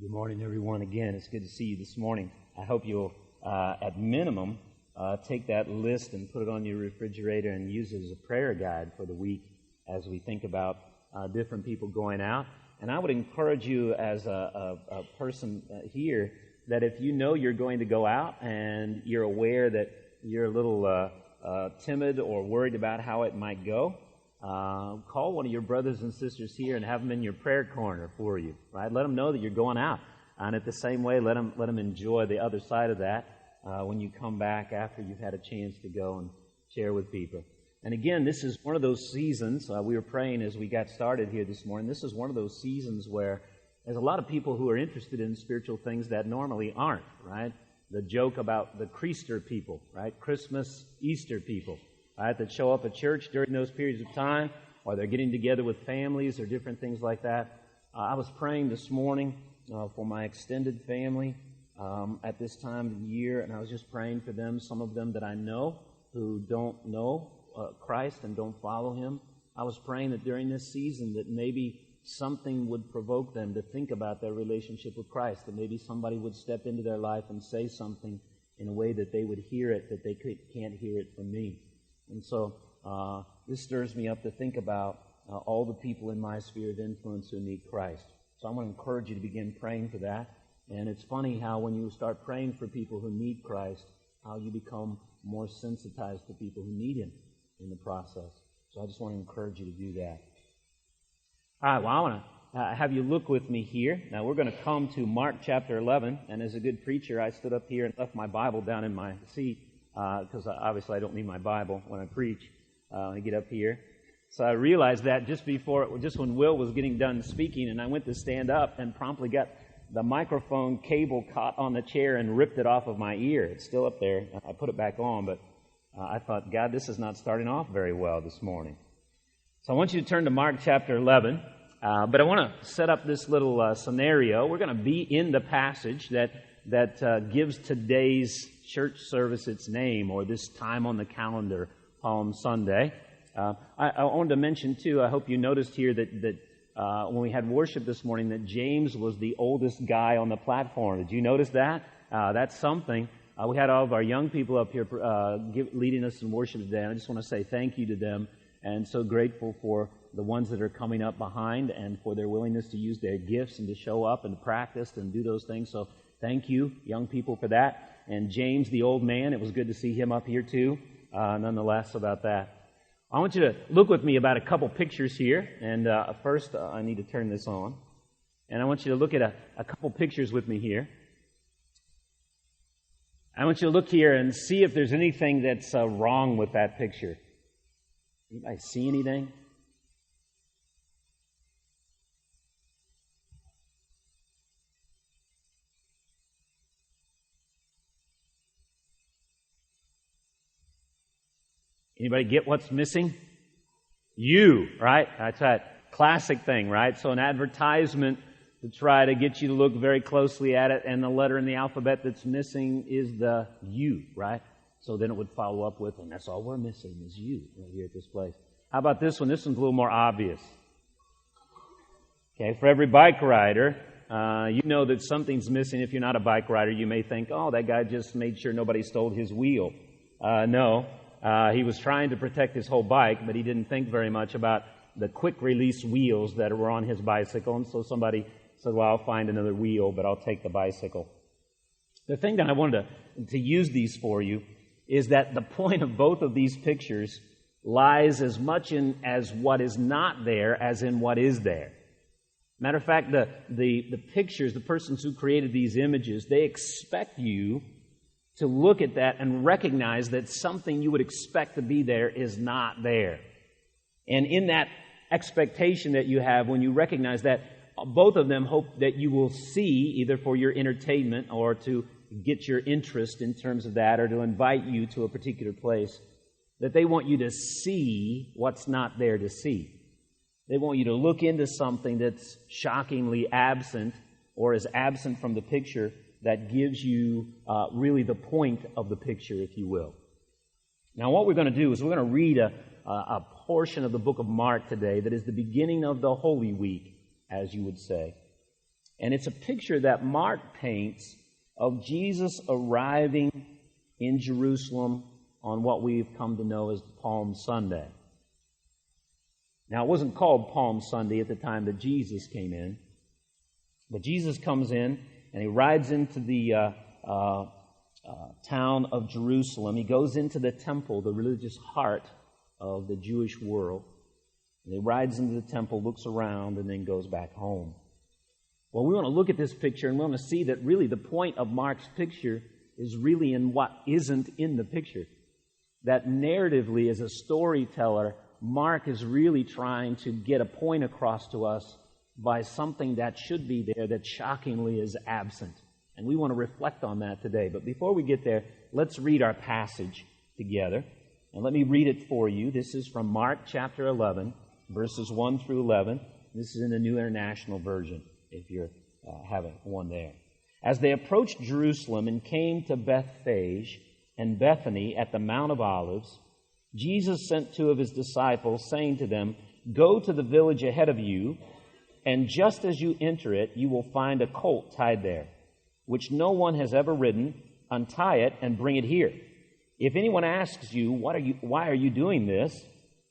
Good morning, everyone. Again, it's good to see you this morning. I hope you'll, at minimum, take that list and put it on your refrigerator and use it as a prayer guide for the week as we think about different people going out. And I would encourage you as a person here that if you know you're going to go out and you're aware that you're a little timid or worried about how it might go, call one of your brothers and sisters here and have them in your prayer corner for you, right? Let them know that you're going out. And at the same way, let them enjoy the other side of that when you come back after you've had a chance to go and share with people. And again, this is one of those seasons, we were praying as we got started here this morning, this is one of those seasons where there's a lot of people who are interested in spiritual things that normally aren't, right? The joke about the Creaster people, right? Christmas, Easter people, right? That show up at church during those periods of time, or they're getting together with families or different things like that. I was praying this morning for my extended family at this time of the year, and I was just praying for them, some of them that I know who don't know Christ and don't follow Him. I was praying that during this season that maybe something would provoke them to think about their relationship with Christ, that maybe somebody would step into their life and say something in a way that they would hear it, that they can't hear it from me. And so this stirs me up to think about all the people in my sphere of influence who need Christ. So I'm going to encourage you to begin praying for that. And it's funny how when you start praying for people who need Christ, how you become more sensitized to people who need Him in the process. So I just want to encourage you to do that. All right, well, I want to have you look with me here. Now, we're going to come to Mark chapter 11. And as a good preacher, I stood up here and left my Bible down in my seat because obviously I don't need my Bible when I preach. I get up here. So I realized that just when Will was getting done speaking, and I went to stand up and promptly got the microphone cable caught on the chair and ripped it off of my ear. It's still up there. I put it back on, but I thought, God, this is not starting off very well this morning. So I want you to turn to Mark chapter 11, but I want to set up this little scenario. We're going to be in the passage that gives today's church service its name, or this time on the calendar, Palm Sunday. I wanted to mention, too, I hope you noticed here that when we had worship this morning, that James was the oldest guy on the platform. Did you notice that? That's something. We had all of our young people up here leading us in worship today. I just want to say thank you to them, and so grateful for the ones that are coming up behind and for their willingness to use their gifts and to show up and practice and do those things. So thank you, young people, for that. And James, the old man, it was good to see him up here too, nonetheless, about that. I want you to look with me about a couple pictures here. And first, I need to turn this on. And I want you to look at a couple pictures with me here. I want you to look here and see if there's anything that's wrong with that picture. Anybody see anything? Anybody get what's missing? You, right? That's that classic thing, right? So an advertisement to try to get you to look very closely at it, and the letter in the alphabet that's missing is the U, right? So then it would follow up with, and that's all we're missing is you right here at this place. How about this one? This one's a little more obvious. Okay, for every bike rider, you know that something's missing. If you're not a bike rider, you may think, oh, that guy just made sure nobody stole his wheel. No. He was trying to protect his whole bike, but he didn't think very much about the quick-release wheels that were on his bicycle, and so somebody said, well, I'll find another wheel, but I'll take the bicycle. The thing that I wanted to use these for you is that the point of both of these pictures lies as much in as what is not there as in what is there. Matter of fact, the pictures, the persons who created these images, they expect you to look at that and recognize that something you would expect to be there is not there. And in that expectation that you have, when you recognize that, both of them hope that you will see, either for your entertainment or to get your interest in terms of that, or to invite you to a particular place, that they want you to see what's not there to see. They want you to look into something that's shockingly absent, or is absent from the picture, that gives you really the point of the picture, if you will. Now, what we're going to do is we're going to read a portion of the book of Mark today that is the beginning of the Holy Week, as you would say. And it's a picture that Mark paints of Jesus arriving in Jerusalem on what we've come to know as Palm Sunday. Now, it wasn't called Palm Sunday at the time that Jesus came in, but Jesus comes in and he rides into the town of Jerusalem. He goes into the temple, the religious heart of the Jewish world. And he rides into the temple, looks around, and then goes back home. Well, we want to look at this picture and we want to see that really the point of Mark's picture is really in what isn't in the picture. That narratively, as a storyteller, Mark is really trying to get a point across to us by something that should be there that shockingly is absent. And we want to reflect on that today. But before we get there, let's read our passage together. And let me read it for you. This is from Mark chapter 11, verses 1 through 11. This is in the New International Version, if you have one there. As they approached Jerusalem and came to Bethphage and Bethany at the Mount of Olives, Jesus sent two of his disciples, saying to them, "Go to the village ahead of you, and just as you enter it, you will find a colt tied there, which no one has ever ridden. Untie it and bring it here. If anyone asks you, why are you doing this?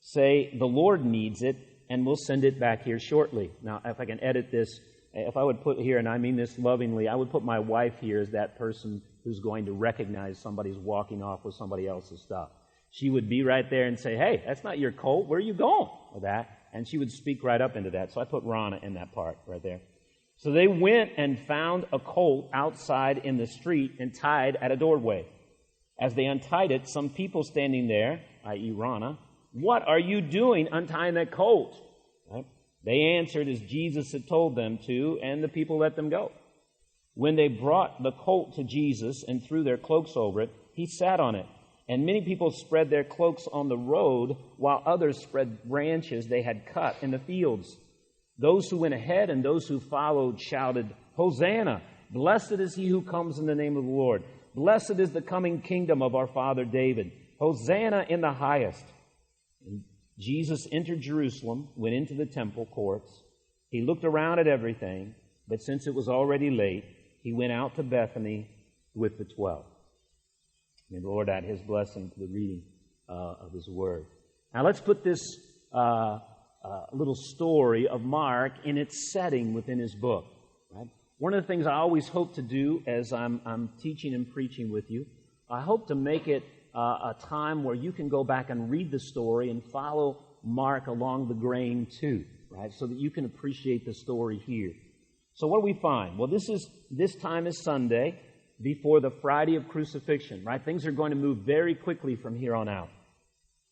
Say, the Lord needs it, and we'll send it back here shortly." Now, if I can edit this, if I would put here, and I mean this lovingly, I would put my wife here as that person who's going to recognize somebody's walking off with somebody else's stuff. She would be right there and say, "Hey, that's not your colt. Where are you going with that?" And she would speak right up into that. So I put Rana in that part right there. So they went and found a colt outside in the street and tied at a doorway. As they untied it, some people standing there, i.e. Rana, "What are you doing untying that colt?" Right? They answered as Jesus had told them to, and the people let them go. When they brought the colt to Jesus and threw their cloaks over it, he sat on it. And many people spread their cloaks on the road, while others spread branches they had cut in the fields. Those who went ahead and those who followed shouted, "Hosanna! Blessed is he who comes in the name of the Lord. Blessed is the coming kingdom of our father David. Hosanna in the highest." And Jesus entered Jerusalem, went into the temple courts. He looked around at everything, but since it was already late, he went out to Bethany with the 12. May the Lord add his blessing to the reading of his word. Now let's put this little story of Mark in its setting within his book. Right? One of the things I always hope to do as I'm teaching and preaching with you, I hope to make it a time where you can go back and read the story and follow Mark along the grain too, right? So that you can appreciate the story here. So what do we find? Well, this time is Sunday before the Friday of crucifixion, right? Things are going to move very quickly from here on out.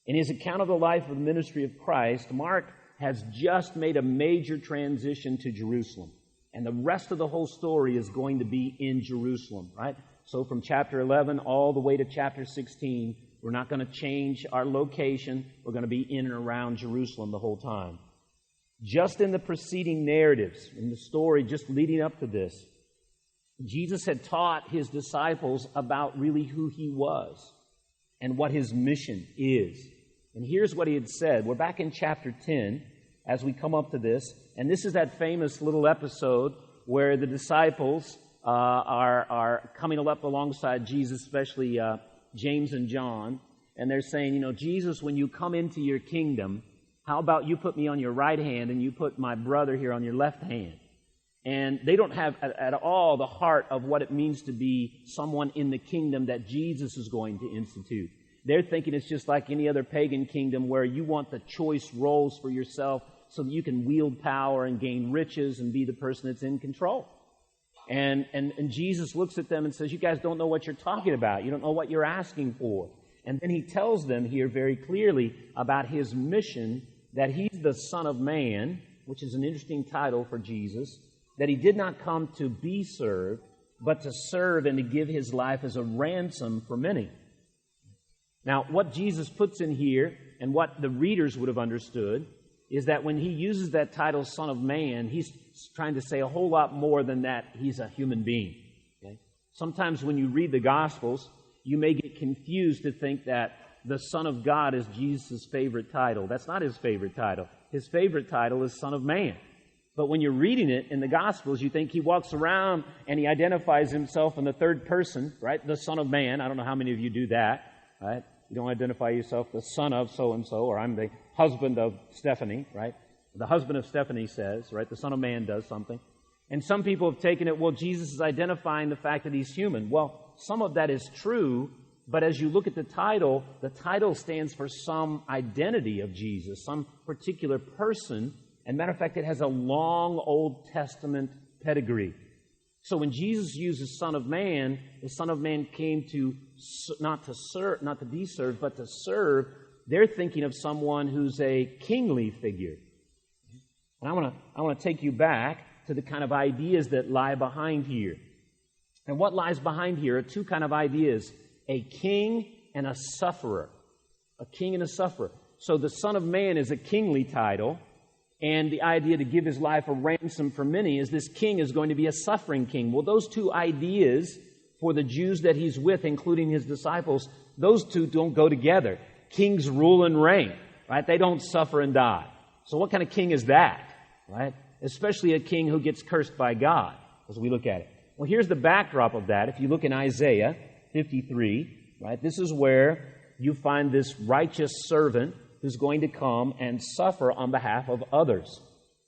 In his account of the life of the ministry of Christ, Mark has just made a major transition to Jerusalem. And the rest of the whole story is going to be in Jerusalem, right? So from chapter 11 all the way to chapter 16, we're not going to change our location. We're going to be in and around Jerusalem the whole time. Just in the preceding narratives, in the story just leading up to this, Jesus had taught his disciples about really who he was and what his mission is. And here's what he had said. We're back in chapter 10 as we come up to this. And this is that famous little episode where the disciples are coming up alongside Jesus, especially James and John. And they're saying, Jesus, when you come into your kingdom, how about you put me on your right hand and you put my brother here on your left hand? And they don't have at all the heart of what it means to be someone in the kingdom that Jesus is going to institute. They're thinking it's just like any other pagan kingdom where you want the choice roles for yourself so that you can wield power and gain riches and be the person that's in control. And Jesus looks at them and says, "You guys don't know what you're talking about. You don't know what you're asking for." And then he tells them here very clearly about his mission, that he's the Son of Man, which is an interesting title for Jesus, that he did not come to be served, but to serve and to give his life as a ransom for many. Now, what Jesus puts in here, and what the readers would have understood, is that when he uses that title, Son of Man, he's trying to say a whole lot more than that he's a human being. Okay? Sometimes when you read the Gospels, you may get confused to think that the Son of God is Jesus' favorite title. That's not his favorite title. His favorite title is Son of Man. But when you're reading it in the Gospels, you think he walks around and he identifies himself in the third person, right? The Son of Man. I don't know how many of you do that, right? You don't identify yourself the son of so-and-so, or I'm the husband of Stephanie, right? The husband of Stephanie says, right? The Son of Man does something. And some people have taken it, well, Jesus is identifying the fact that he's human. Well, some of that is true, but as you look at the title stands for some identity of Jesus, some particular person. And matter of fact, it has a long Old Testament pedigree. So when Jesus uses Son of Man, the Son of Man came to not to be served, but to serve. They're thinking of someone who's a kingly figure. And I want to take you back to the kind of ideas that lie behind here. And what lies behind here are two kind of ideas: a king and a sufferer. A king and a sufferer. So the Son of Man is a kingly title. And the idea to give his life a ransom for many is this king is going to be a suffering king. Well, those two ideas for the Jews that he's with, including his disciples, those two don't go together. Kings rule and reign, right? They don't suffer and die. So what kind of king is that, right? Especially a king who gets cursed by God, as we look at it. Well, here's the backdrop of that. If you look in Isaiah 53, right, this is where you find this righteous servant who's going to come and suffer on behalf of others.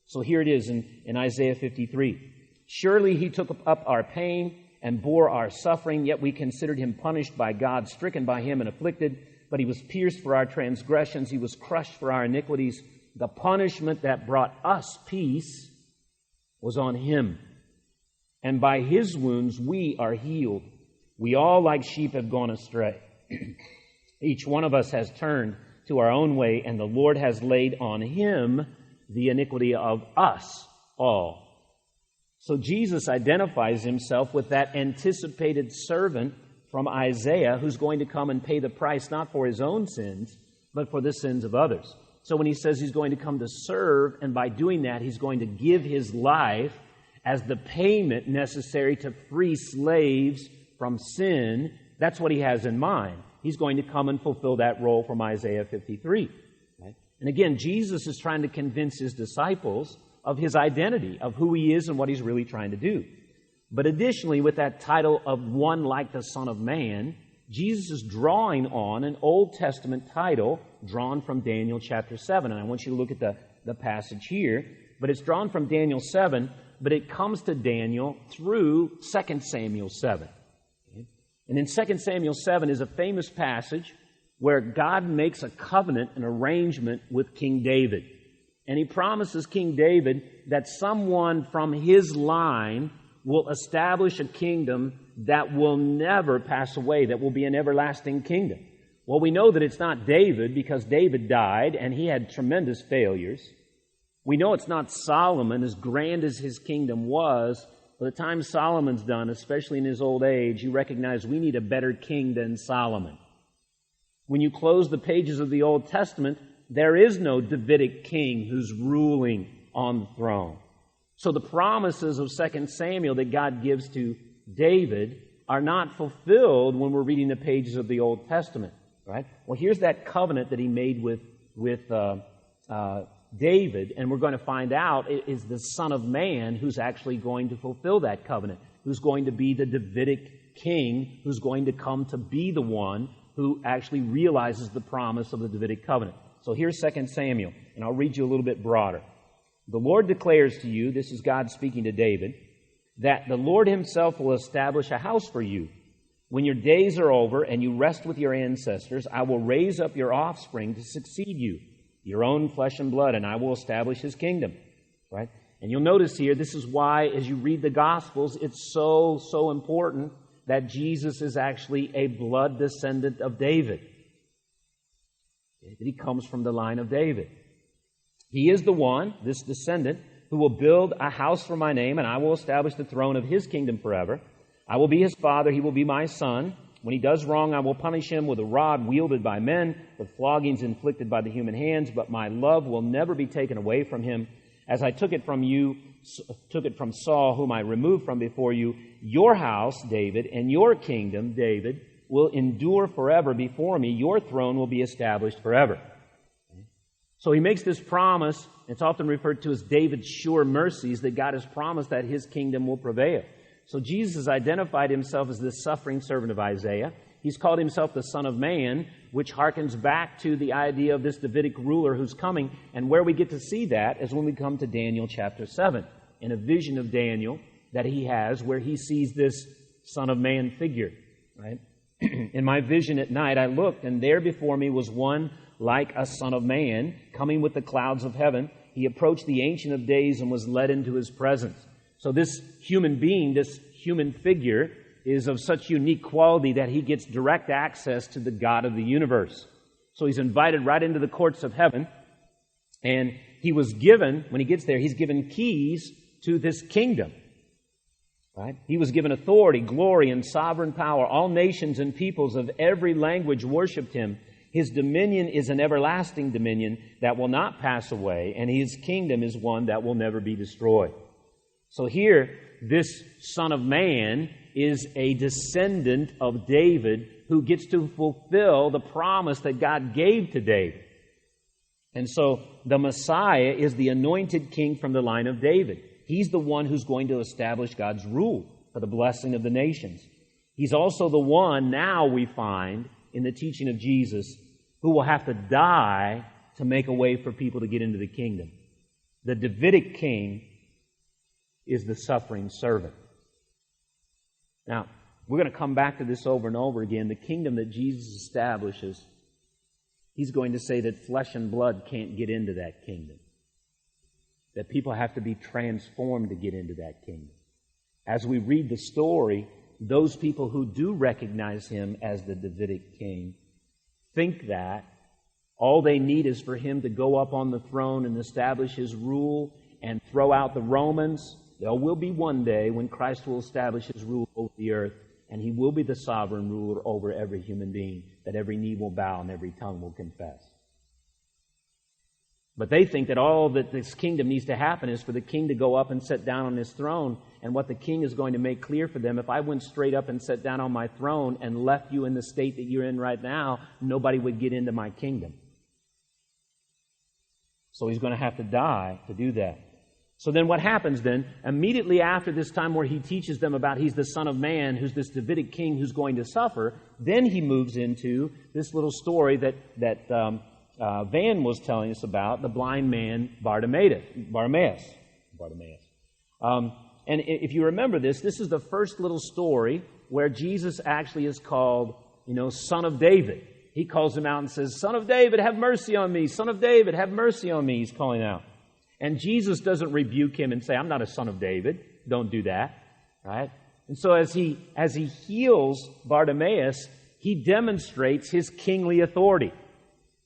So here it is in Isaiah 53. Surely he took up our pain and bore our suffering, yet we considered him punished by God, stricken by him and afflicted. But he was pierced for our transgressions, he was crushed for our iniquities. The punishment that brought us peace was on him. And by his wounds we are healed. We all like sheep have gone astray. Each one of us has turned to our own way, and the Lord has laid on him the iniquity of us all. So Jesus identifies himself with that anticipated servant from Isaiah who's going to come and pay the price not for his own sins, but for the sins of others. So when he says he's going to come to serve, and by doing that he's going to give his life as the payment necessary to free slaves from sin, that's what he has in mind. He's going to come and fulfill that role from Isaiah 53. Right? And again, Jesus is trying to convince his disciples of his identity, of who he is and what he's really trying to do. But additionally, with that title of one like the Son of Man, Jesus is drawing on an Old Testament title drawn from Daniel chapter 7. And I want you to look at the passage here. But it's drawn from Daniel 7, but it comes to Daniel through 2 Samuel 7. And in 2 Samuel 7 is a famous passage where God makes a covenant, an arrangement with King David. And he promises King David that someone from his line will establish a kingdom that will never pass away, that will be an everlasting kingdom. Well, we know that it's not David because David died and he had tremendous failures. We know it's not Solomon, as grand as his kingdom was. By the time Solomon's done, especially in his old age, you recognize we need a better king than Solomon. When you close the pages of the Old Testament, there is no Davidic king who's ruling on the throne. So the promises of 2 Samuel that God gives to David are not fulfilled when we're reading the pages of the Old Testament, right? Well, here's that covenant that he made with David, and we're going to find out it is the Son of Man who's actually going to fulfill that covenant, who's going to be the Davidic king, who's going to come to be the one who actually realizes the promise of the Davidic covenant. So here's 2 Samuel, and I'll read you a little bit broader. The Lord declares to you, this is God speaking to David, that the Lord himself will establish a house for you. When your days are over and you rest with your ancestors, I will raise up your offspring to succeed you, your own flesh and blood, and I will establish his kingdom. Right? And you'll notice here, this is why, as you read the Gospels, it's so important that Jesus is actually a blood descendant of David. That he comes from the line of David. He is the one, this descendant, who will build a house for my name, and I will establish the throne of his kingdom forever. I will be his father, he will be my son. When he does wrong, I will punish him with a rod wielded by men, with floggings inflicted by the human hands, but my love will never be taken away from him. As I took it from Saul, whom I removed from before you, your house, David, and your kingdom, David, will endure forever before me. Your throne will be established forever. So he makes this promise. It's often referred to as David's sure mercies, that God has promised that his kingdom will prevail. So Jesus has identified himself as this suffering servant of Isaiah. He's called himself the Son of Man, which harkens back to the idea of this Davidic ruler who's coming. And where we get to see that is when we come to Daniel chapter 7, in a vision of Daniel that he has where he sees this Son of Man figure, right? In my vision at night I looked, and there before me was one like a son of man, coming with the clouds of heaven. He approached the Ancient of Days and was led into his presence. So this human being, this human figure, is of such unique quality that he gets direct access to the God of the universe. So he's invited right into the courts of heaven, and he was given, when he gets there, he's given keys to this kingdom. Right? He was given authority, glory, and sovereign power. All nations and peoples of every language worshipped him. His dominion is an everlasting dominion that will not pass away, and his kingdom is one that will never be destroyed. So here, this Son of Man is a descendant of David who gets to fulfill the promise that God gave to David. And so the Messiah is the anointed king from the line of David. He's the one who's going to establish God's rule for the blessing of the nations. He's also the one, now we find, in the teaching of Jesus, who will have to die to make a way for people to get into the kingdom. The Davidic king is the suffering servant. Now, we're going to come back to this over and over again. The kingdom that Jesus establishes, he's going to say that flesh and blood can't get into that kingdom. That people have to be transformed to get into that kingdom. As we read the story, those people who do recognize him as the Davidic king think that all they need is for him to go up on the throne and establish his rule and throw out the Romans. There will be one day when Christ will establish his rule over the earth, and he will be the sovereign ruler over every human being, that every knee will bow and every tongue will confess. But they think that all that this kingdom needs to happen is for the king to go up and sit down on his throne. And what the king is going to make clear for them, if I went straight up and sat down on my throne and left you in the state that you're in right now, nobody would get into my kingdom. So he's going to have to die to do that. So then what happens then? Immediately after this time where he teaches them about he's the Son of Man, who's this Davidic king who's going to suffer, then he moves into this little story that Van was telling us about, the blind man Bartimaeus. And if you remember this is the first little story where Jesus actually is called, Son of David. He calls him out and says, Son of David, have mercy on me. Son of David, have mercy on me. He's calling out. And Jesus doesn't rebuke him and say, I'm not a son of David. Don't do that. Right? And so as he heals Bartimaeus, he demonstrates his kingly authority.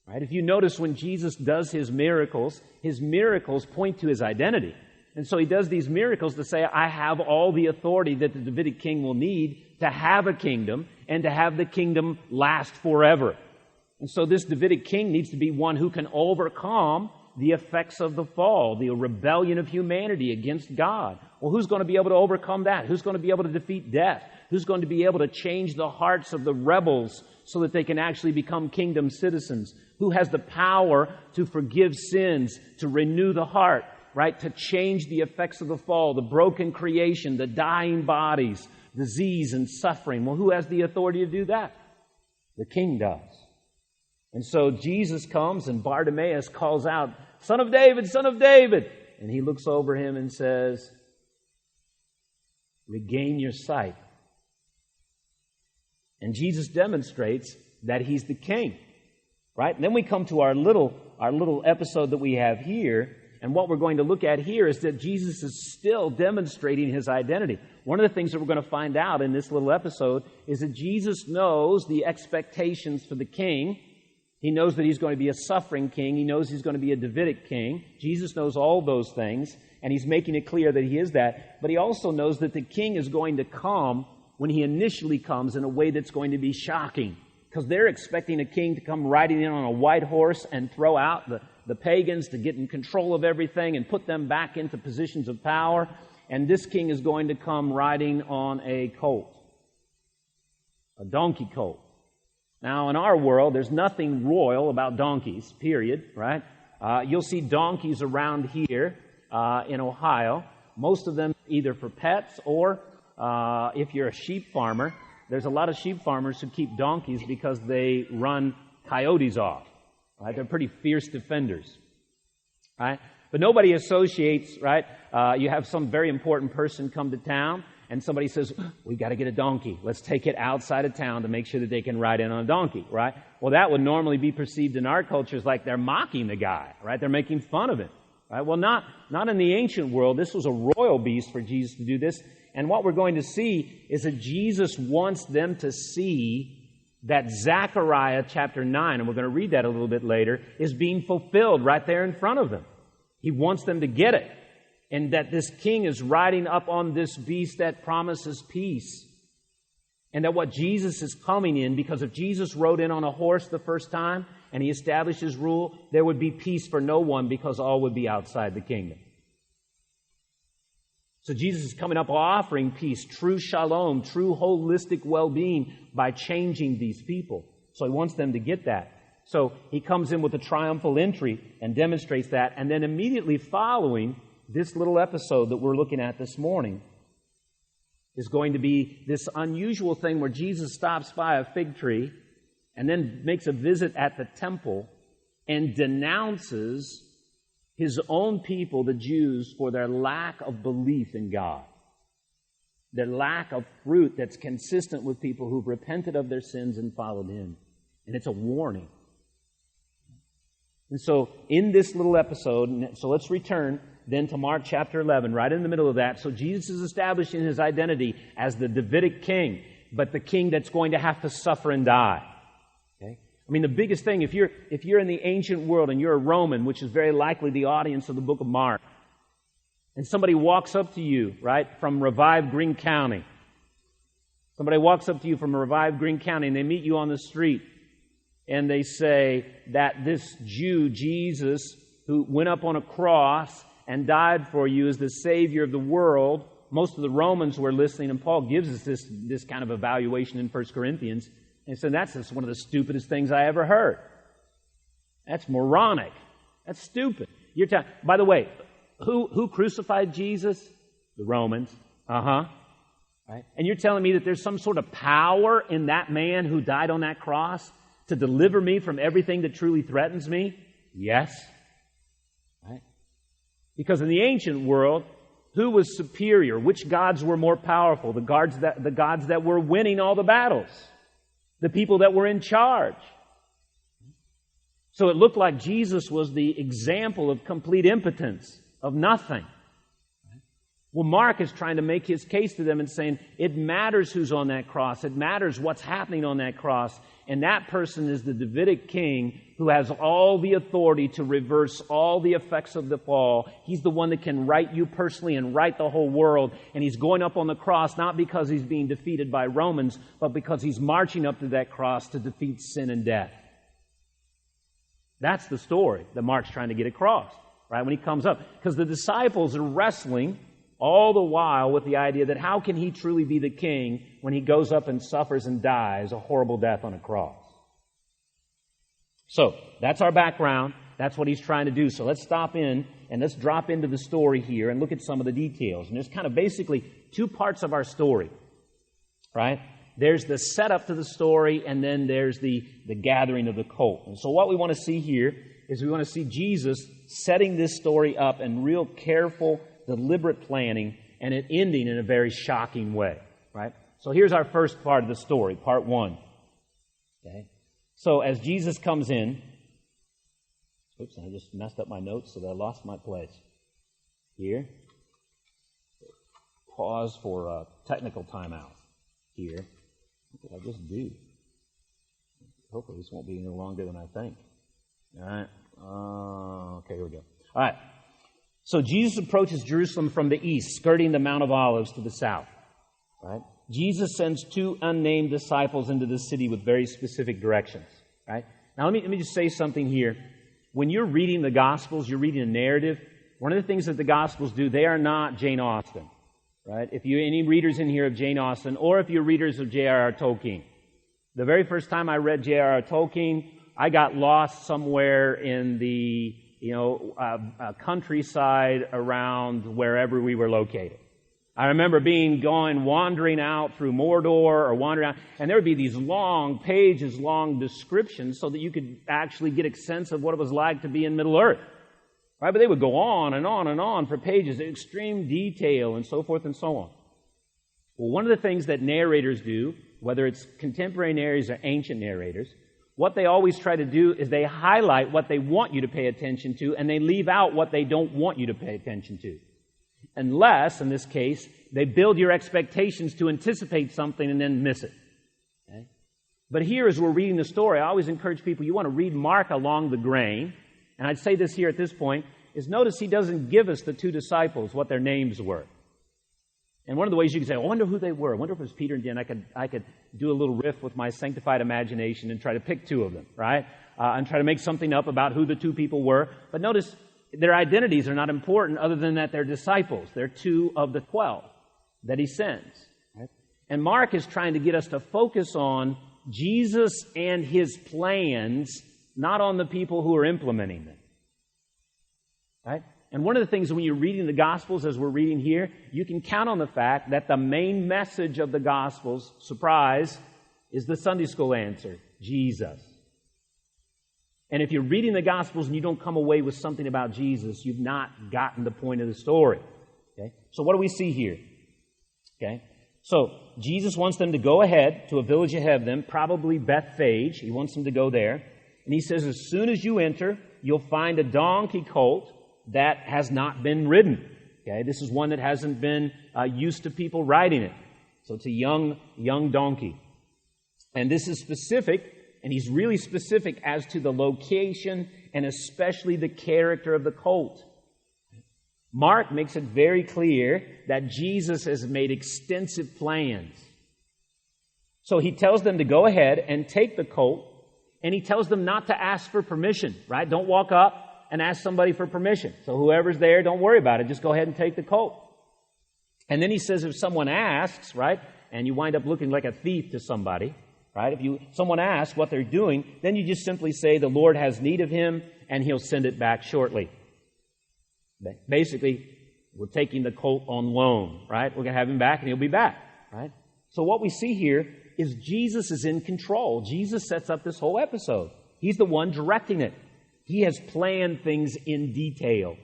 Right? If you notice when Jesus does his miracles point to his identity. And so he does these miracles to say, I have all the authority that the Davidic king will need to have a kingdom and to have the kingdom last forever. And so this Davidic king needs to be one who can overcome the effects of the fall, the rebellion of humanity against God. Well, who's going to be able to overcome that? Who's going to be able to defeat death? Who's going to be able to change the hearts of the rebels so that they can actually become kingdom citizens? Who has the power to forgive sins, to renew the heart, right? To change the effects of the fall, the broken creation, the dying bodies, disease and suffering. Well, who has the authority to do that? The king does. And so Jesus comes and Bartimaeus calls out, Son of David, Son of David. And he looks over him and says, regain your sight. And Jesus demonstrates that he's the king. Right? And then we come to our little episode that we have here. And what we're going to look at here is that Jesus is still demonstrating his identity. One of the things that we're going to find out in this little episode is that Jesus knows the expectations for the king. He knows that he's going to be a suffering king. He knows he's going to be a Davidic king. Jesus knows all those things, and he's making it clear that he is that. But he also knows that the king is going to come when he initially comes in a way that's going to be shocking. Because they're expecting a king to come riding in on a white horse and throw out the pagans to get in control of everything and put them back into positions of power. And this king is going to come riding on a colt, a donkey colt. Now, in our world, there's nothing royal about donkeys, period, right? You'll see donkeys around here in Ohio, most of them either for pets or if you're a sheep farmer. There's a lot of sheep farmers who keep donkeys because they run coyotes off. Right? They're pretty fierce defenders. Right? But nobody associates, right? You have some very important person come to town, and somebody says, we've got to get a donkey. Let's take it outside of town to make sure that they can ride in on a donkey, right? Well, that would normally be perceived in our cultures like they're mocking the guy, right? They're making fun of him, right? Well, not in the ancient world. This was a royal beast for Jesus to do this. And what we're going to see is that Jesus wants them to see that Zechariah chapter 9, and we're going to read that a little bit later, is being fulfilled right there in front of them. He wants them to get it. And that this king is riding up on this beast that promises peace. And that what Jesus is coming in, because if Jesus rode in on a horse the first time and he established his rule, there would be peace for no one because all would be outside the kingdom. So Jesus is coming up offering peace, true shalom, true holistic well-being by changing these people. So he wants them to get that. So he comes in with a triumphal entry and demonstrates that. And then immediately following this little episode that we're looking at this morning is going to be this unusual thing where Jesus stops by a fig tree and then makes a visit at the temple and denounces his own people, the Jews, for their lack of belief in God. Their lack of fruit that's consistent with people who've repented of their sins and followed him. And it's a warning. And so in this little episode, so let's return then to Mark chapter 11, right in the middle of that. So Jesus is establishing his identity as the Davidic king, but the king that's going to have to suffer and die. Okay? I mean, the biggest thing, if you're in the ancient world and you're a Roman, which is very likely the audience of the book of Mark, and somebody walks up to you, right, from Revived Greene County. Somebody walks up to you from Revived Greene County and they meet you on the street and they say that this Jew, Jesus, who went up on a cross and died for you as the Savior of the world. Most of the Romans were listening, and Paul gives us this kind of evaluation in 1 Corinthians. And so that's just one of the stupidest things I ever heard. That's moronic. That's stupid. By the way, who crucified Jesus? The Romans. Right? And you're telling me that there's some sort of power in that man who died on that cross to deliver me from everything that truly threatens me? Yes. Right? Because in the ancient world, who was superior? Which gods were more powerful? The gods that were winning all the battles. The people that were in charge. So it looked like Jesus was the example of complete impotence, of nothing. Well, Mark is trying to make his case to them and saying, it matters who's on that cross. It matters what's happening on that cross. And that person is the Davidic king who has all the authority to reverse all the effects of the fall. He's the one that can right you personally and right the whole world. And he's going up on the cross not because he's being defeated by Romans, but because he's marching up to that cross to defeat sin and death. That's the story that Mark's trying to get across, right, when he comes up. Because the disciples are wrestling all the while with the idea that how can he truly be the king when he goes up and suffers and dies a horrible death on a cross? So, that's our background. That's what he's trying to do. So let's stop in and let's drop into the story here and look at some of the details. And there's kind of basically two parts of our story, right? There's the setup to the story, and then there's the gathering of the colt. And so what we want to see here is we want to see Jesus setting this story up in real careful, deliberate planning, and it ending in a very shocking way, right? So here's our first part of the story, part one. Okay? So as Jesus comes in, oops, I just messed up my notes so that I lost my place. Here. Pause for a technical timeout. Here. What did I just do? Hopefully this won't be any longer than I think. All right. Okay, here we go. All right. So Jesus approaches Jerusalem from the east, skirting the Mount of Olives to the south. Right? Jesus sends two unnamed disciples into the city with very specific directions. Right? Now let me just say something here. When you're reading the Gospels, you're reading a narrative. One of the things that the Gospels do, they are not Jane Austen. Right? If you any readers in here of Jane Austen, or if you're readers of J.R.R. Tolkien, the very first time I read J.R.R. Tolkien, I got lost somewhere in the countryside around wherever we were located. I remember wandering out through Mordor or wandering out, and there would be these long pages, long descriptions so that you could actually get a sense of what it was like to be in Middle-earth. Right? But they would go on and on and on for pages, extreme detail and so forth and so on. Well, one of the things that narrators do, whether it's contemporary narrators or ancient narrators, what they always try to do is they highlight what they want you to pay attention to, and they leave out what they don't want you to pay attention to. Unless, in this case, they build your expectations to anticipate something and then miss it. Okay? But here, as we're reading the story, I always encourage people, you want to read Mark along the grain. And I'd say this here at this point, is notice he doesn't give us the two disciples, what their names were. And one of the ways you can say, I wonder who they were. I wonder if it was Peter and John. I could do a little riff with my sanctified imagination and try to pick two of them, right? And try to make something up about who the two people were. But notice, their identities are not important other than that they're disciples. They're 2 of the 12 that he sends. Right? And Mark is trying to get us to focus on Jesus and his plans, not on the people who are implementing them. Right? And one of the things when you're reading the Gospels, as we're reading here, you can count on the fact that the main message of the Gospels, surprise, is the Sunday school answer, Jesus. And if you're reading the Gospels and you don't come away with something about Jesus, you've not gotten the point of the story. Okay? So what do we see here? Okay? So Jesus wants them to go ahead to a village ahead of them, probably Bethphage. He wants them to go there. And he says, as soon as you enter, you'll find a donkey colt that has not been ridden. Okay? This is one that hasn't been used to people riding it. So it's a young donkey. And this is specific. And he's really specific as to the location and especially the character of the colt. Mark makes it very clear that Jesus has made extensive plans. So he tells them to go ahead and take the colt, and he tells them not to ask for permission, right? Don't walk up and ask somebody for permission. So whoever's there, don't worry about it. Just go ahead and take the colt. And then he says if someone asks, right, and you wind up looking like a thief to somebody, right? If someone asks what they're doing, then you just simply say, the Lord has need of him, and he'll send it back shortly. Basically, we're taking the colt on loan, right? We're going to have him back, and he'll be back, right? So what we see here is Jesus is in control. Jesus sets up this whole episode. He's the one directing it. He has planned things in detail.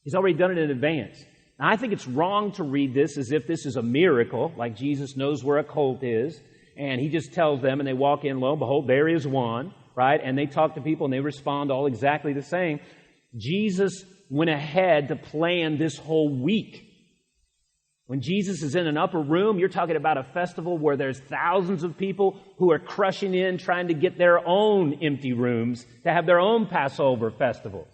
He's already done it in advance. Now, I think it's wrong to read this as if this is a miracle, like Jesus knows where a colt is, and he just tells them, and they walk in, lo and behold, there is one, right? And they talk to people, and they respond all exactly the same. Jesus went ahead to plan this whole week. When Jesus is in an upper room, you're talking about a festival where there's thousands of people who are crushing in, trying to get their own empty rooms to have their own Passover festivals.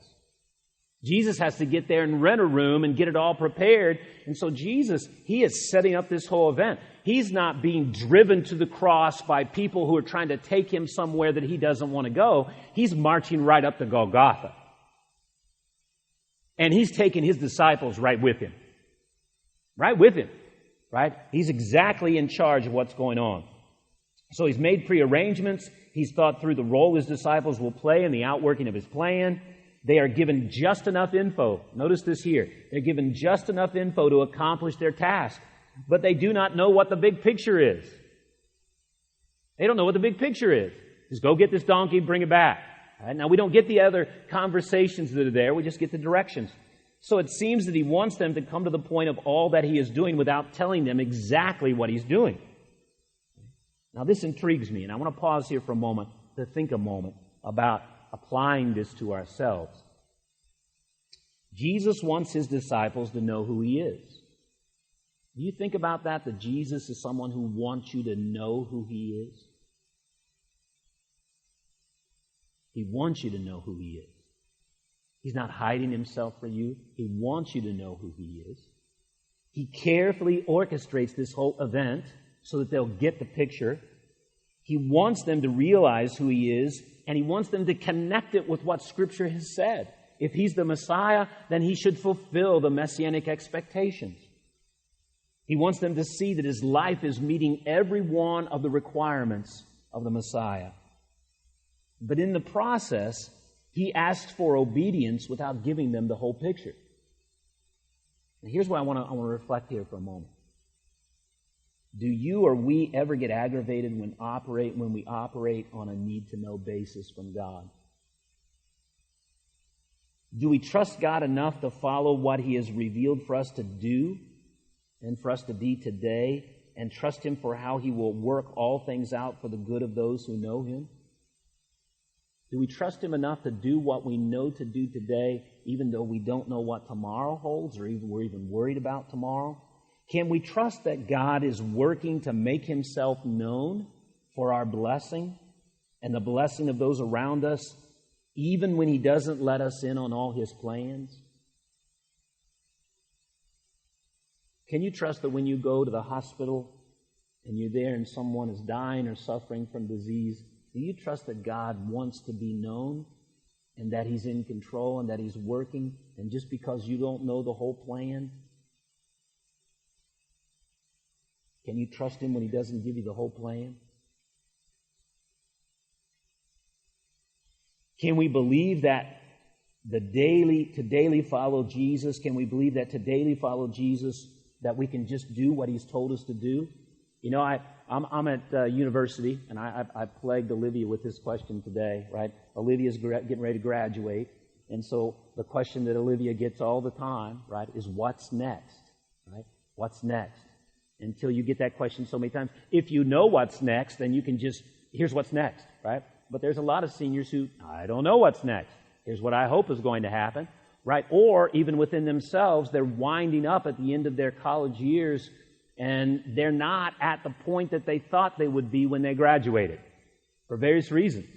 Jesus has to get there and rent a room and get it all prepared. And so Jesus, he is setting up this whole event. He's not being driven to the cross by people who are trying to take him somewhere that he doesn't want to go. He's marching right up to Golgotha. And he's taking his disciples right with him. Right with him. Right? He's exactly in charge of what's going on. So he's made prearrangements. He's thought through the role his disciples will play in the outworking of his plan. They are given just enough info. Notice this here. They're given just enough info to accomplish their task. But they do not know what the big picture is. They don't know what the big picture is. Just go get this donkey, bring it back. Right? Now, we don't get the other conversations that are there. We just get the directions. So it seems that he wants them to come to the point of all that he is doing without telling them exactly what he's doing. Now, this intrigues me, and I want to pause here for a moment to think a moment about applying this to ourselves. Jesus wants his disciples to know who he is. Do you think about that Jesus is someone who wants you to know who he is? He wants you to know who he is. He's not hiding himself from you. He wants you to know who he is. He carefully orchestrates this whole event so that they'll get the picture. He wants them to realize who he is, and he wants them to connect it with what Scripture has said. If he's the Messiah, then he should fulfill the messianic expectations. He wants them to see that his life is meeting every one of the requirements of the Messiah. But in the process, He asks for obedience without giving them the whole picture. And here's what I want to reflect here for a moment. Do you or we ever get aggravated when we operate on a need-to-know basis from God? Do we trust God enough to follow what He has revealed for us to do and for us to be today, and trust Him for how He will work all things out for the good of those who know Him? Do we trust Him enough to do what we know to do today, even though we don't know what tomorrow holds, or we're even worried about tomorrow? Can we trust that God is working to make Himself known for our blessing and the blessing of those around us, even when He doesn't let us in on all His plans? Can you trust that when you go to the hospital and you're there and someone is dying or suffering from disease, do you trust that God wants to be known and that He's in control and that He's working, and just because you don't know the whole plan, can you trust Him when He doesn't give you the whole plan? Can we believe that to daily follow Jesus, can we believe that to daily follow Jesus, that we can just do what He's told us to do? You know, I'm at university, and I plagued Olivia with this question today, right? Olivia's getting ready to graduate, and so the question that Olivia gets all the time, right, is what's next, right? What's next? Until you get that question so many times. If you know what's next, then you can just, here's what's next, right? But there's a lot of seniors who, I don't know what's next. Here's what I hope is going to happen, right? Or even within themselves, they're winding up at the end of their college years, and they're not at the point that they thought they would be when they graduated, for various reasons.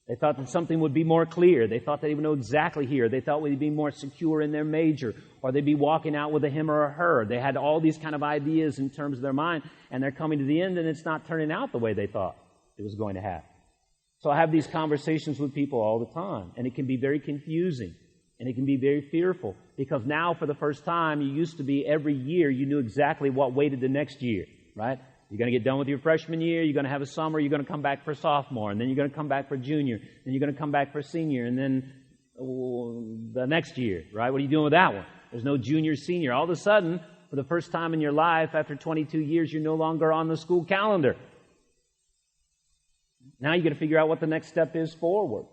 They thought that something would be more clear. They thought they would know exactly here. They thought they'd be more secure in their major, or they'd be walking out with a him or a her. They had all these kind of ideas in terms of their mind, and they're coming to the end, and it's not turning out the way they thought it was going to happen. So I have these conversations with people all the time, and it can be very confusing, and it can be very fearful, because now for the first time, you used to be every year you knew exactly what waited the next year, right? You're going to get done with your freshman year, you're going to have a summer, you're going to come back for sophomore, and then you're going to come back for junior, then you're going to come back for senior, and then the next year, right? What are you doing with that one? There's no junior, senior. All of a sudden, for the first time in your life, after 22 years, you're no longer on the school calendar. Now you've got to figure out what the next step is forward.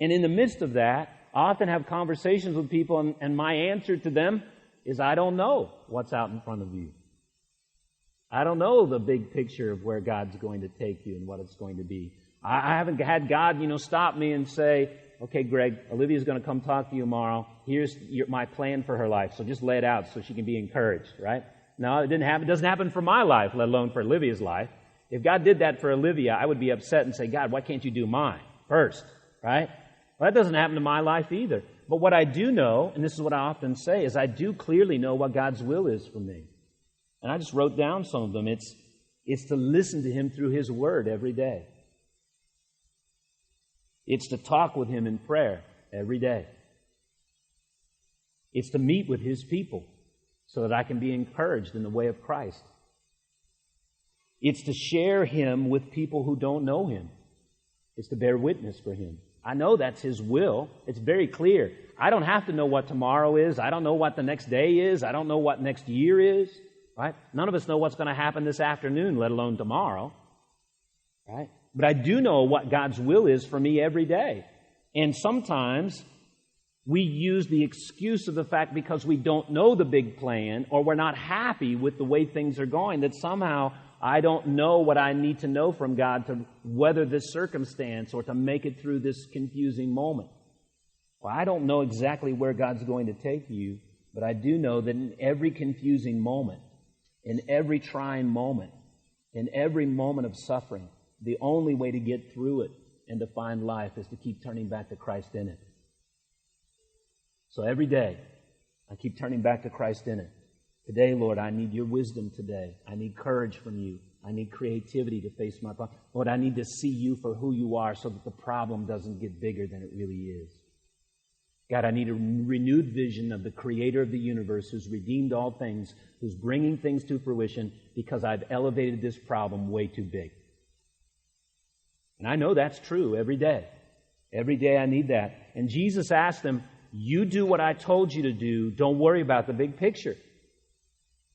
And in the midst of that, I often have conversations with people, and my answer to them is, I don't know what's out in front of you. I don't know the big picture of where God's going to take you and what it's going to be. I haven't had God, stop me and say, okay, Greg, Olivia's going to come talk to you tomorrow. Here's my plan for her life, so just lay it out so she can be encouraged, right? No, it didn't happen. It doesn't happen for my life, let alone for Olivia's life. If God did that for Olivia, I would be upset and say, God, why can't you do mine first, right? Well, that doesn't happen to my life either. But what I do know, and this is what I often say, is I do clearly know what God's will is for me. And I just wrote down some of them. It's to listen to Him through His Word every day. It's to talk with Him in prayer every day. It's to meet with His people so that I can be encouraged in the way of Christ. It's to share Him with people who don't know Him. It's to bear witness for Him. I know that's His will. It's very clear. I don't have to know what tomorrow is. I don't know what the next day is. I don't know what next year is. Right? None of us know what's going to happen this afternoon, let alone tomorrow. Right? But I do know what God's will is for me every day. And sometimes we use the excuse of the fact because we don't know the big plan, or we're not happy with the way things are going, that somehow I don't know what I need to know from God to weather this circumstance or to make it through this confusing moment. Well, I don't know exactly where God's going to take you, but I do know that in every confusing moment, in every trying moment, in every moment of suffering, the only way to get through it and to find life is to keep turning back to Christ in it. So every day, I keep turning back to Christ in it. Today, Lord, I need your wisdom today. I need courage from you. I need creativity to face my problem. Lord, I need to see you for who you are so that the problem doesn't get bigger than it really is. God, I need a renewed vision of the Creator of the universe who's redeemed all things, who's bringing things to fruition because I've elevated this problem way too big. And I know that's true every day. Every day I need that. And Jesus asked them, you do what I told you to do. Don't worry about the big picture.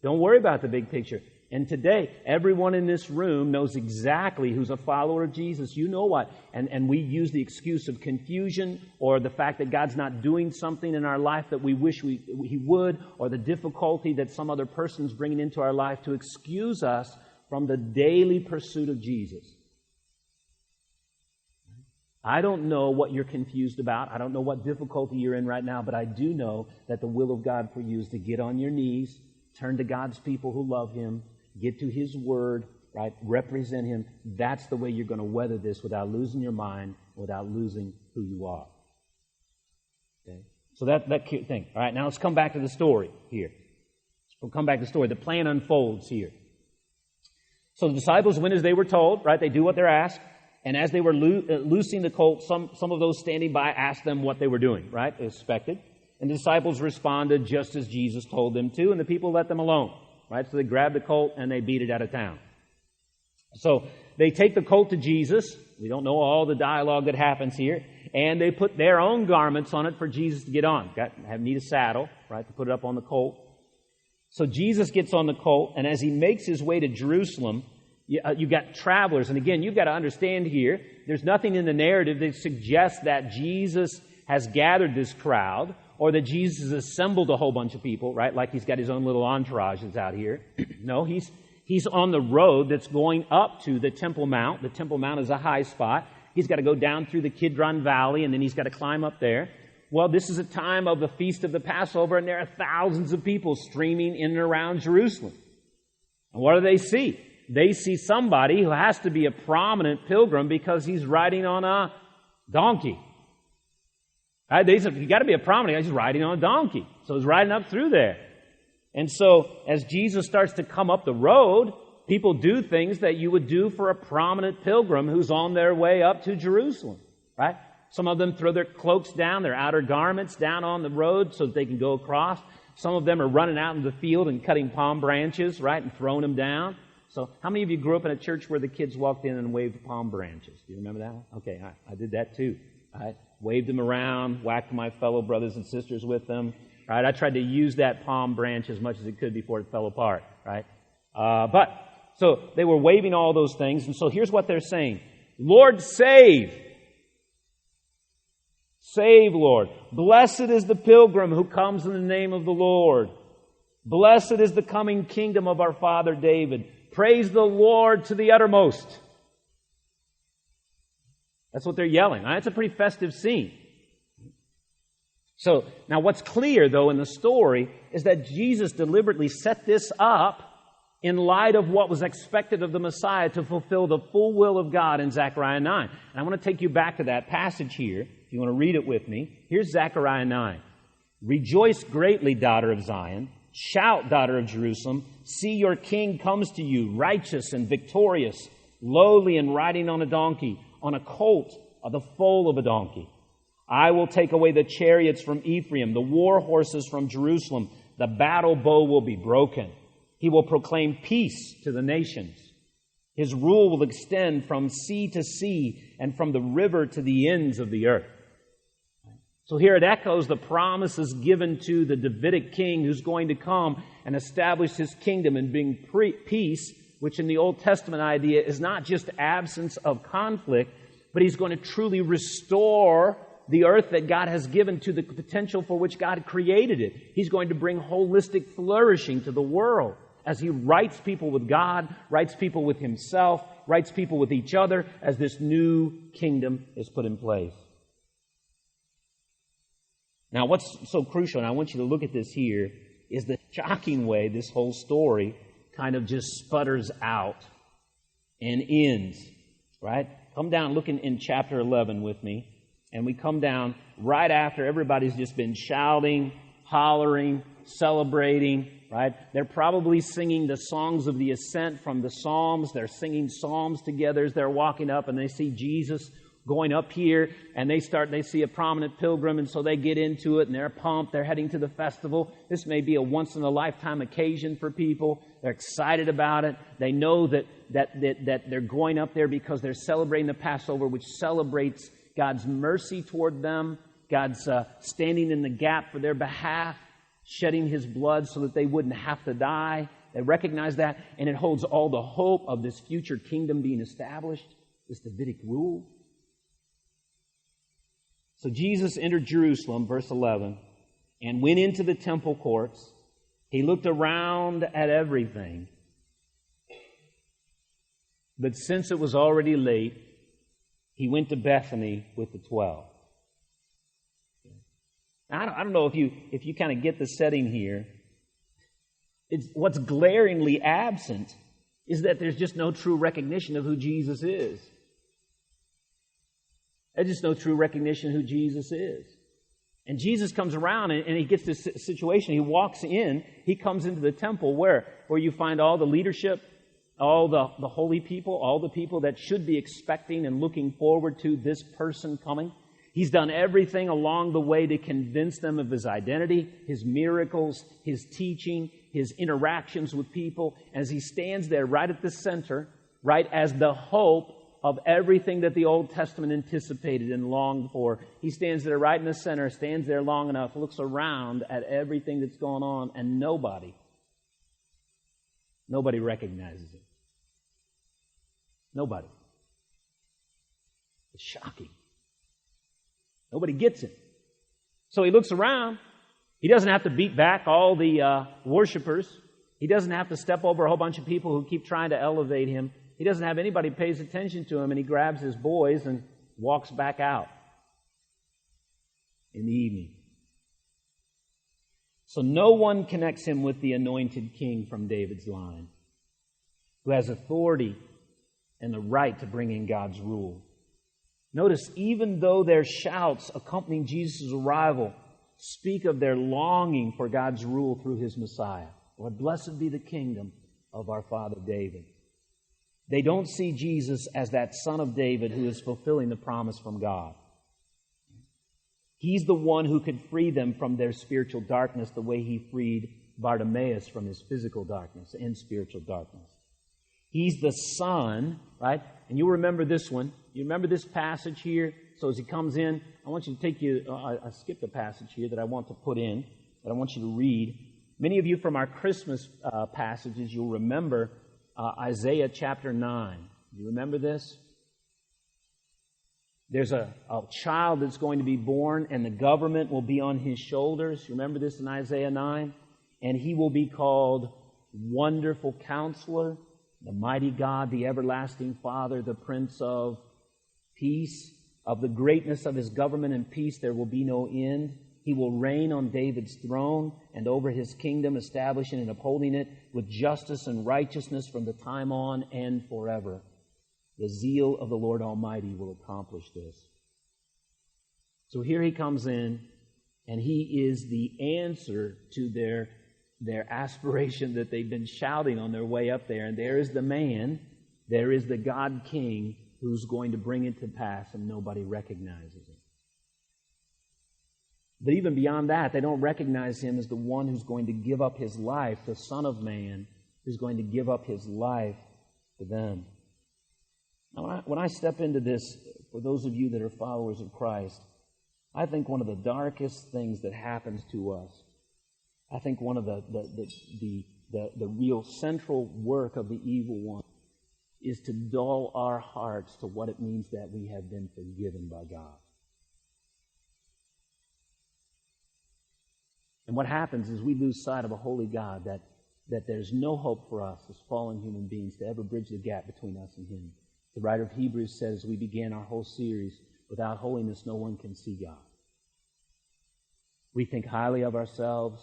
Don't worry about the big picture. And today, everyone in this room knows exactly who's a follower of Jesus. You know what? And we use the excuse of confusion or the fact that God's not doing something in our life that we wish He would, or the difficulty that some other person's bringing into our life to excuse us from the daily pursuit of Jesus. I don't know what you're confused about. I don't know what difficulty you're in right now, but I do know that the will of God for you is to get on your knees, turn to God's people who love Him, get to His Word, right? Represent Him. That's the way you're going to weather this without losing your mind, without losing who you are. Okay? So that thing. All right, now let's come back to the story here. We'll come back to the story. The plan unfolds here. So the disciples went as they were told, right? They do what they're asked. And as they were loosing the colt, some of those standing by asked them what they were doing, right? They expected. And the disciples responded just as Jesus told them to, and the people let them alone. Right? So they grabbed the colt and they beat it out of town. So they take the colt to Jesus. We don't know all the dialogue that happens here. And they put their own garments on it for Jesus to get on. Need a saddle, right, to put it up on the colt. So Jesus gets on the colt, and as He makes His way to Jerusalem, you got travelers. And again, you've got to understand here, there's nothing in the narrative that suggests that Jesus has gathered this crowd, or that Jesus has assembled a whole bunch of people, right? Like He's got His own little entourage that's out here. No, He's on the road that's going up to the Temple Mount. The Temple Mount is a high spot. He's got to go down through the Kidron Valley, and then He's got to climb up there. Well, this is a time of the Feast of the Passover, and there are thousands of people streaming in and around Jerusalem. And what do they see? They see somebody who has to be a prominent pilgrim because he's riding on a donkey. Right? They said, you got to be a prominent guy. He's riding on a donkey. So he's riding up through there. And so as Jesus starts to come up the road, people do things that you would do for a prominent pilgrim who's on their way up to Jerusalem. Right? Some of them throw their cloaks down, their outer garments down on the road so that they can go across. Some of them are running out in the field and cutting palm branches, right, and throwing them down. So how many of you grew up in a church where the kids walked in and waved palm branches? Do you remember that one? Okay, I did that too. I waved them around, whacked my fellow brothers and sisters with them. Right? I tried to use that palm branch as much as it could before it fell apart. Right? So they were waving all those things, and so here's what they're saying. Lord, save! Save, Lord. Blessed is the pilgrim who comes in the name of the Lord. Blessed is the coming kingdom of our father David. Praise the Lord to the uttermost. That's what they're yelling. It's a pretty festive scene. So, now what's clear, though, in the story is that Jesus deliberately set this up in light of what was expected of the Messiah to fulfill the full will of God in Zechariah 9. And I want to take you back to that passage here, if you want to read it with me. Here's Zechariah 9. Rejoice greatly, daughter of Zion. Shout, daughter of Jerusalem. See, your king comes to you, righteous and victorious, lowly and riding on a donkey, on a colt, the foal of a donkey. I will take away the chariots from Ephraim, the war horses from Jerusalem. The battle bow will be broken. He will proclaim peace to the nations. His rule will extend from sea to sea and from the river to the ends of the earth. So here it echoes the promises given to the Davidic king who's going to come and establish his kingdom and bring peace, which in the Old Testament idea is not just absence of conflict, but He's going to truly restore the earth that God has given to the potential for which God created it. He's going to bring holistic flourishing to the world as He rights people with God, rights people with Himself, rights people with each other as this new kingdom is put in place. Now, what's so crucial, and I want you to look at this here, is the shocking way this whole story kind of just sputters out and ends, right? Come down, look in chapter 11 with me, and we come down right after everybody's just been shouting, hollering, celebrating, right? They're probably singing the songs of the ascent from the Psalms. They're singing psalms together as they're walking up, and they see Jesus going up here, and they see a prominent pilgrim, and so they get into it, and they're pumped. They're heading to the festival. This may be a once-in-a-lifetime occasion for people. They're excited about it. They know that they're going up there because they're celebrating the Passover, which celebrates God's mercy toward them, God's standing in the gap for their behalf, shedding His blood so that they wouldn't have to die. They recognize that, and it holds all the hope of this future kingdom being established, this Davidic rule. So Jesus entered Jerusalem, verse 11, and went into the temple courts. He looked around at everything. But since it was already late, He went to Bethany with the 12. I don't know if you kind of get the setting here. What's glaringly absent is that there's just no true recognition of who Jesus is. There's just no true recognition of who Jesus is. And Jesus comes around and He gets this situation. He walks in. He comes into the temple where you find all the leadership, all the holy people, all the people that should be expecting and looking forward to this person coming. He's done everything along the way to convince them of His identity, His miracles, His teaching, His interactions with people. As He stands there right at the center, right as the hope of everything that the Old Testament anticipated and longed for. He stands there right in the center, stands there long enough, looks around at everything that's going on, and nobody recognizes Him. Nobody. It's shocking. Nobody gets it. So He looks around. He doesn't have to beat back all the worshipers. He doesn't have to step over a whole bunch of people who keep trying to elevate Him. He doesn't have anybody who pays attention to Him, and He grabs His boys and walks back out in the evening. So no one connects Him with the anointed king from David's line, who has authority and the right to bring in God's rule. Notice, even though their shouts accompanying Jesus' arrival speak of their longing for God's rule through His Messiah. Lord, blessed be the kingdom of our father David. They don't see Jesus as that son of David who is fulfilling the promise from God. He's the one who could free them from their spiritual darkness the way He freed Bartimaeus from his physical darkness and spiritual darkness. He's the Son, right? And you'll remember this one. You remember this passage here? So as He comes in, I want you to take you, I skipped a passage here that I want to put in, that I want you to read. Many of you from our Christmas passages, you'll remember Isaiah chapter 9. Do you remember this? There's a child that's going to be born, and the government will be on His shoulders. You remember this in Isaiah 9? And He will be called Wonderful Counselor, the Mighty God, the Everlasting Father, the Prince of Peace. Of the greatness of His government and peace there will be no end. He will reign on David's throne and over His kingdom, establishing and upholding it with justice and righteousness from the time on and forever. The zeal of the Lord Almighty will accomplish this. So here He comes in, and He is the answer to their aspiration that they've been shouting on their way up there. And there is the man, there is the God King who's going to bring it to pass, and nobody recognizes Him. But even beyond that, they don't recognize Him as the one who's going to give up His life, the Son of Man, who's going to give up His life for them. Now, when I step into this, for those of you that are followers of Christ, I think one of the darkest things that happens to us, I think one of the real central work of the evil one is to dull our hearts to what it means that we have been forgiven by God. And what happens is we lose sight of a holy God, that there's no hope for us as fallen human beings to ever bridge the gap between us and Him. The writer of Hebrews says we began our whole series, without holiness no one can see God. We think highly of ourselves.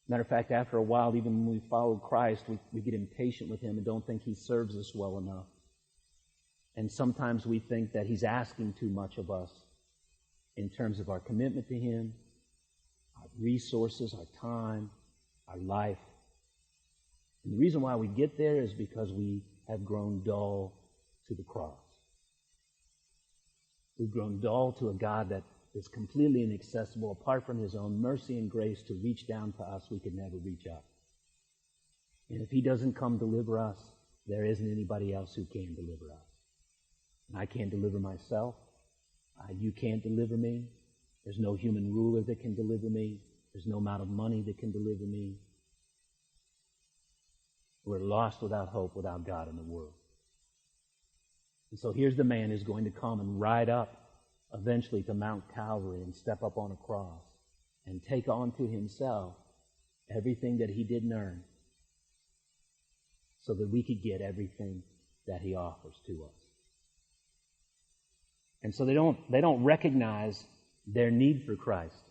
Matter of fact, after a while, even when we follow Christ, we get impatient with Him and don't think He serves us well enough. And sometimes we think that He's asking too much of us in terms of our commitment to Him, our resources, our time, our life. And the reason why we get there is because we have grown dull to the cross. We've grown dull to a God that is completely inaccessible. Apart from His own mercy and grace to reach down to us, we could never reach up. And if He doesn't come deliver us, there isn't anybody else who can deliver us. And I can't deliver myself. You can't deliver me. There's no human ruler that can deliver me. There's no amount of money that can deliver me. We're lost without hope, without God in the world. And so here's the man who's going to come and ride up eventually to Mount Calvary and step up on a cross and take on to himself everything that he didn't earn so that we could get everything that he offers to us. And so they don't recognize their need for Christ.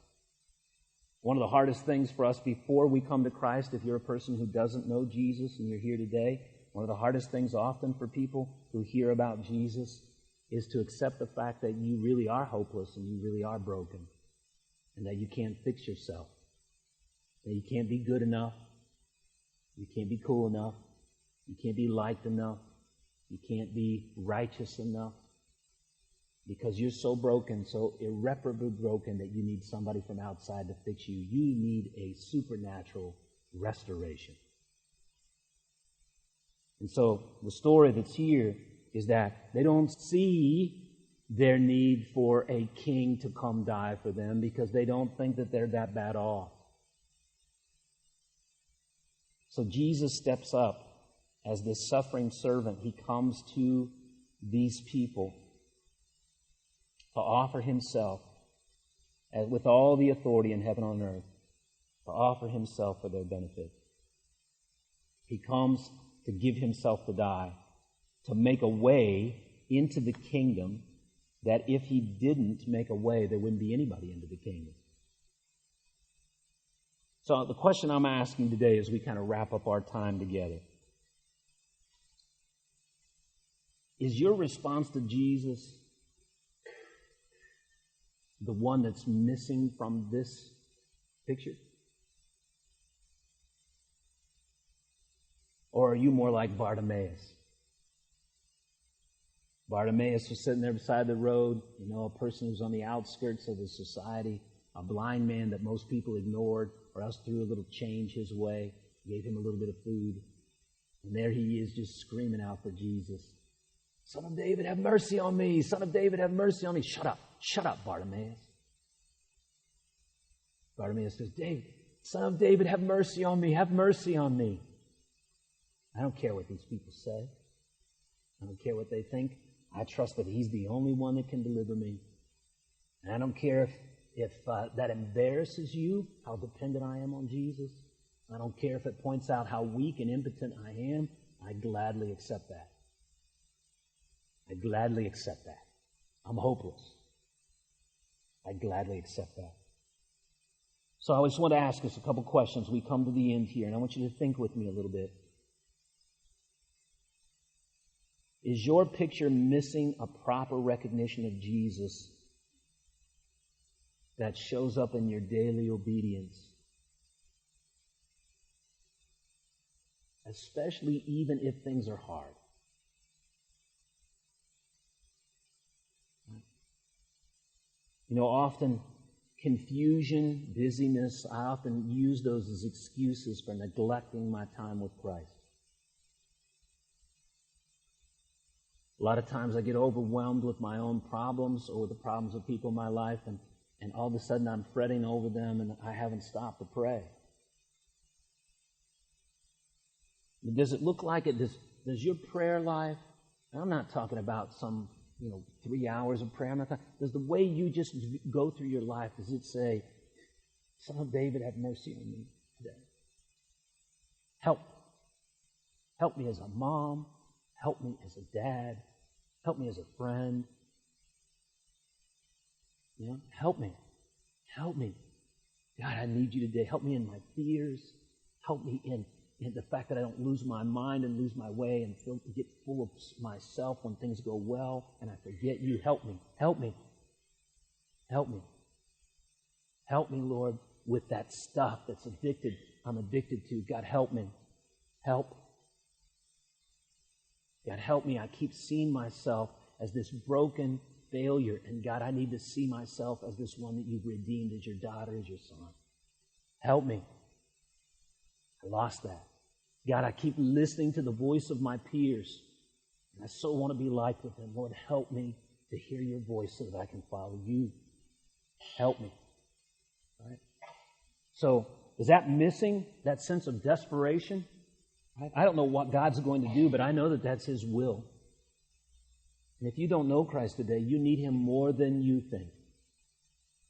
One of the hardest things for us before we come to Christ, if you're a person who doesn't know Jesus and you're here today, one of the hardest things often for people who hear about Jesus is to accept the fact that you really are hopeless and you really are broken and that you can't fix yourself, that you can't be good enough, you can't be cool enough, you can't be liked enough, you can't be righteous enough, because you're so broken, so irreparably broken that you need somebody from outside to fix you. You need a supernatural restoration. And so the story that's here is that they don't see their need for a king to come die for them because they don't think that they're that bad off. So Jesus steps up as this suffering servant. He comes to these people to offer himself with all the authority in heaven and on earth, to offer himself for their benefit. He comes to give himself to die, to make a way into the kingdom that if he didn't make a way, there wouldn't be anybody into the kingdom. So the question I'm asking today as we kind of wrap up our time together, is your response to Jesus the one that's missing from this picture? Or are you more like Bartimaeus? Bartimaeus was sitting there beside the road, a person who's on the outskirts of the society, a blind man that most people ignored or else threw a little change his way, gave him a little bit of food. And there he is just screaming out for Jesus. Son of David, have mercy on me. Son of David, have mercy on me. Shut up, Bartimaeus. Bartimaeus says, David, Son of David, have mercy on me. Have mercy on me. I don't care what these people say. I don't care what they think. I trust that he's the only one that can deliver me. And I don't care if that embarrasses you, how dependent I am on Jesus. I don't care if it points out how weak and impotent I am. I gladly accept that. I gladly accept that. I'm hopeless. I gladly accept that. So I just want to ask us a couple questions. We come to the end here, and I want you to think with me a little bit. Is your picture missing a proper recognition of Jesus that shows up in your daily obedience? Especially even if things are hard. Often confusion, busyness, I often use those as excuses for neglecting my time with Christ. A lot of times I get overwhelmed with my own problems or the problems of people in my life, and all of a sudden I'm fretting over them and I haven't stopped to pray. Does it look like it? Does your prayer life, and I'm not talking about some 3 hours of prayer. Does the way you just go through your life, does it say, Son of David, have mercy on me today? Help me as a mom. Help me as a dad. Help me as a friend. Help me. Help me. God, I need you today. Help me in my fears. Help me in the fact that I don't lose my mind and lose my way and get full of myself when things go well and I forget you. Help me. Help me. Help me. Help me, Lord, with that stuff that's I'm addicted to. God, help me. Help. God, help me. I keep seeing myself as this broken failure. And God, I need to see myself as this one that you've redeemed as your daughter, as your son. Help me. I lost that. God, I keep listening to the voice of my peers. And I so want to be like with them. Lord, help me to hear your voice so that I can follow you. Help me. Right? So, is that missing, that sense of desperation? I don't know what God's going to do, but I know that that's His will. And if you don't know Christ today, you need Him more than you think,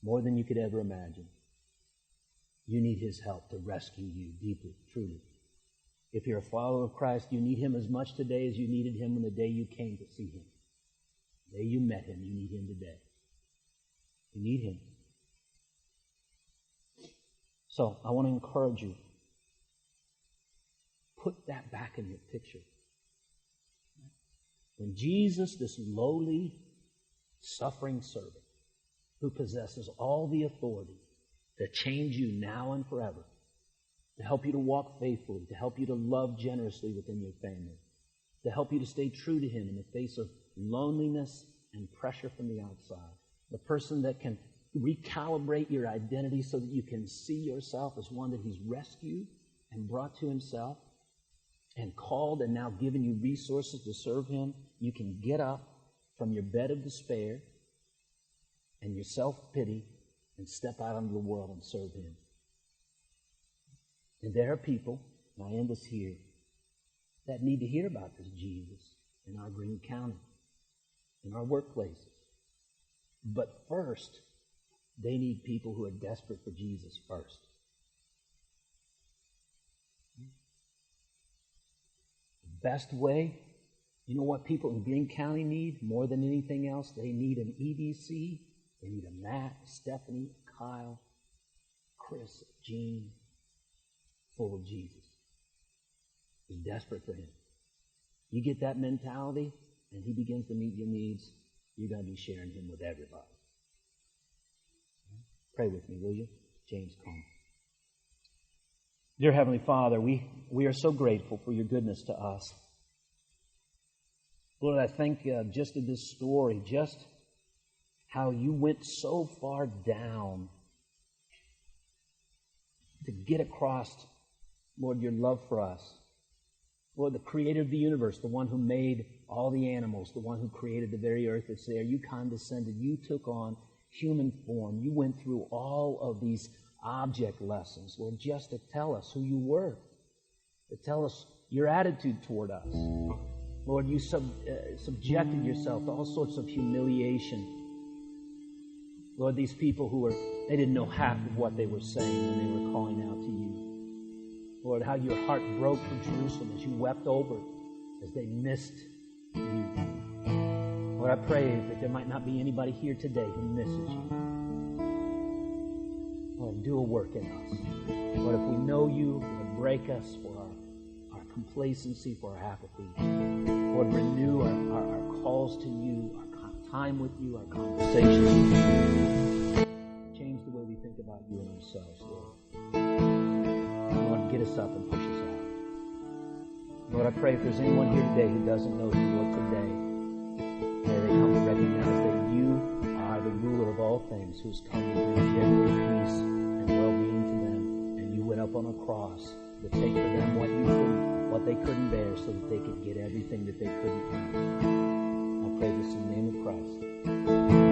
more than you could ever imagine. You need His help to rescue you deeply, truly. If you're a follower of Christ, you need Him as much today as you needed Him on the day you came to see Him. The day you met Him, you need Him today. You need Him. So, I want to encourage you. Put that back in your picture. When Jesus, this lowly, suffering servant, who possesses all the authority to change you now and forever, to help you to walk faithfully, to help you to love generously within your family, to help you to stay true to Him in the face of loneliness and pressure from the outside, the person that can recalibrate your identity so that you can see yourself as one that He's rescued and brought to Himself and called and now given you resources to serve Him. You can get up from your bed of despair and your self-pity and step out into the world and serve Him. And there are people, and I end this here, that need to hear about this Jesus in our Greene County, in our workplaces. But first, they need people who are desperate for Jesus first. The best way, you know what people in Greene County need more than anything else? They need an EDC. They need a Matt, Stephanie, Kyle, Chris, Jean, full of Jesus. Who's desperate for Him. You get that mentality, and He begins to meet your needs, you're going to be sharing Him with everybody. Pray with me, will you? James, come. Dear Heavenly Father, we are so grateful for your goodness to us. Lord, I think just of this story, just how you went so far down to get across, Lord, your love for us. Lord, the creator of the universe, the one who made all the animals, the one who created the very earth that's there, you condescended, you took on human form. You went through all of these object lessons, Lord, just to tell us who you were, to tell us your attitude toward us. Lord, you subjected yourself to all sorts of humiliation. Lord, these people they didn't know half of what they were saying when they were calling out to you. Lord, how your heart broke for Jerusalem as you wept over it, as they missed you. Lord, I pray that there might not be anybody here today who misses you. Lord, do a work in us. Lord, if we know you, Lord, break us for our complacency, for our apathy. Lord, renew our calls to you, our time with you, our conversations with you. Change the way we think about you and ourselves, Lord. Lord, get us up and push us out. Lord, I pray if there's anyone here today who doesn't know you, Lord, today, may they come to recognize that you are the ruler of all things, who has come to bring genuine peace and well-being to them, and you went up on a cross to take for them what they couldn't bear, so that they could get everything that they couldn't earn. I pray this in the name of Christ.